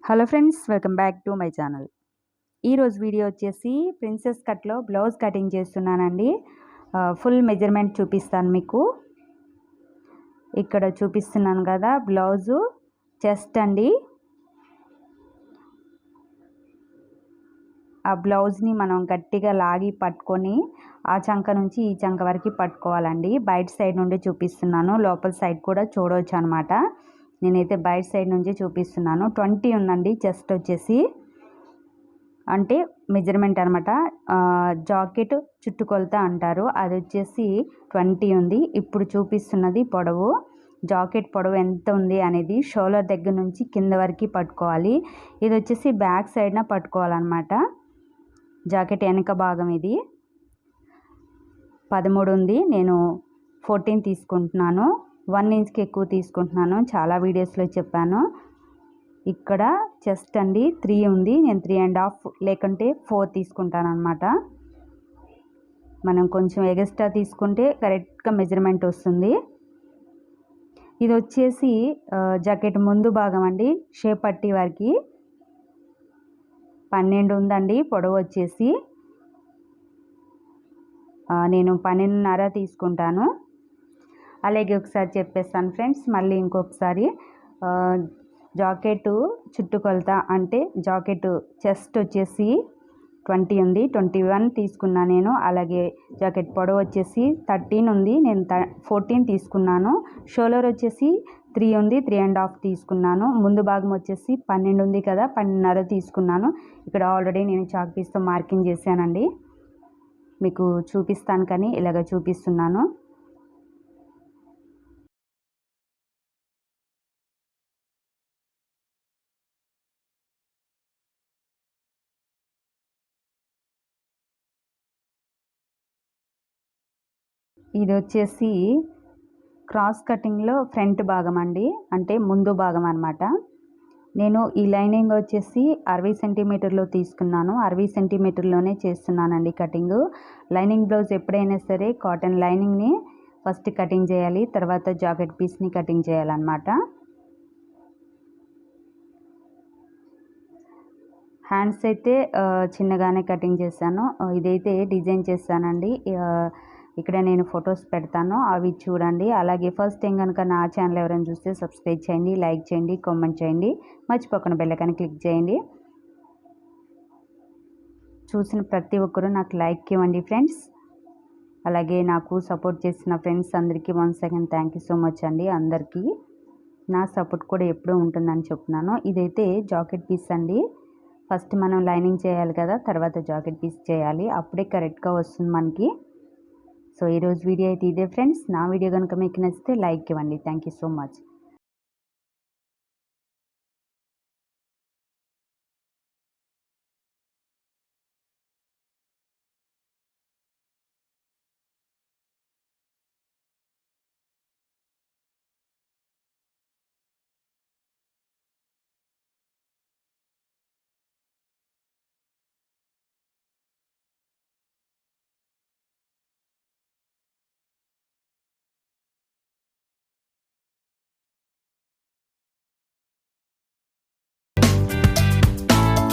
Hello friends, welcome back to my channel. ఈరోజు video వచ్చేసి princess కట్లో బ్లౌజ్ కటింగ్ చేస్తున్నానండి. ఫుల్ మెజర్మెంట్ చూపిస్తాను మీకు. ఇక్కడ చూపిస్తున్నాను కదా, బ్లౌజు చెస్ట్ అండి. ఆ బ్లౌజ్ని మనం గట్టిగా లాగి పట్టుకొని ఆ చంక నుంచి ఈ చంక వరకు పట్టుకోవాలండి. బయట సైడ్ నుండి చూపిస్తున్నాను, లోపల సైడ్ కూడా చూడవచ్చు అనమాట. నేనైతే బయట సైడ్ నుంచి చూపిస్తున్నాను. 20 ఉందండి చెస్ట్ వచ్చేసి, అంటే మెజర్మెంట్ అనమాట. జాకెట్ చుట్టుకొలత అంటారు, అది వచ్చేసి 20 ఉంది. ఇప్పుడు చూపిస్తున్నది పొడవు. జాకెట్ పొడవు ఎంత ఉంది అనేది షోల్డర్ దగ్గర నుంచి కింద వరకు పట్టుకోవాలి. ఇది వచ్చేసి బ్యాక్ సైడ్న పట్టుకోవాలన్నమాట. జాకెట్ వెనక భాగం ఇది 13 ఉంది. నేను 14 తీసుకుంటున్నాను. 1 ఇంచ్కి ఎక్కువ తీసుకుంటున్నాను, చాలా వీడియోస్లో చెప్పాను. ఇక్కడ చెస్ట్ అండి 3 ఉంది. నేను 3.5 లేకుంటే 4 తీసుకుంటాను అనమాట. మనం కొంచెం ఎగస్ట్రా తీసుకుంటే కరెక్ట్గా మెజర్మెంట్ వస్తుంది. ఇది వచ్చేసి జాకెట్ ముందు భాగం అండి. షేప్ పట్టి వరకు 12 ఉందండి పొడవు వచ్చేసి. నేను 12.5 తీసుకుంటాను. అలాగే ఒకసారి చెప్పేస్తాను ఫ్రెండ్స్, మళ్ళీ ఇంకొకసారి. జాకెట్ చుట్టుకొలత అంటే జాకెట్ చెస్ట్ వచ్చేసి 20 ఉంది, 21 తీసుకున్నా నేను. అలాగే జాకెట్ పొడవు వచ్చేసి 13 ఉంది, నేను 14 తీసుకున్నాను. షోల్డర్ వచ్చేసి 3 ఉంది, 3.5 తీసుకున్నాను. ముందు భాగం వచ్చేసి 12 ఉంది కదా, 12.5 తీసుకున్నాను. ఇక్కడ ఆల్రెడీ నేను చాక్ పీస్తో మార్కింగ్ చేశానండి, మీకు చూపిస్తాను కానీ ఇలాగ చూపిస్తున్నాను. ఇది వచ్చేసి క్రాస్ కటింగ్లో ఫ్రంట్ భాగం అండి, అంటే ముందు భాగం అనమాట. నేను ఈ లైనింగ్ వచ్చేసి 60 సెంటీమీటర్లో తీసుకున్నాను. 60 సెంటీమీటర్లోనే చేస్తున్నానండి కటింగ్. లైనింగ్ బ్లౌజ్ ఎప్పుడైనా సరే కాటన్ లైనింగ్ని ఫస్ట్ కటింగ్ చేయాలి, తర్వాత జాకెట్ పీస్ని కటింగ్ చేయాలన్నమాట. హ్యాండ్స్ అయితే చిన్నగానే కటింగ్ చేశాను. ఇదైతే డిజైన్ చేశానండి. ఇక్కడ నేను ఫొటోస్ పెడతాను, అవి చూడండి. అలాగే ఫస్ట్ టైం కనుక నా ఛానల్ ఎవరైనా చూస్తే సబ్స్క్రైబ్ చేయండి, లైక్ చేయండి, కామెంట్ చేయండి, మర్చిపోకుండా బెల్ ఐకాన్ క్లిక్ చేయండి. చూసిన ప్రతి ఒక్కరూ నాకు లైక్ ఇవ్వండి ఫ్రెండ్స్. అలాగే నాకు సపోర్ట్ చేసిన ఫ్రెండ్స్ అందరికీ once again thank you so much అండి. అందరికీ నా సపోర్ట్ కూడా ఎప్పుడూ ఉంటుందని చెప్తున్నాను. ఇదైతే జాకెట్ పీస్ అండి. ఫస్ట్ మనం లైనింగ్ చేయాలి కదా, తర్వాత జాకెట్ పీస్ చేయాలి, అప్పుడే కరెక్ట్గా వస్తుంది మనకి. సో ఈరోజు వీడియో అయితే ఇదే ఫ్రెండ్స్. నా వీడియో కనుక మీకు నచ్చితే లైక్ ఇవ్వండి. Thank you so much.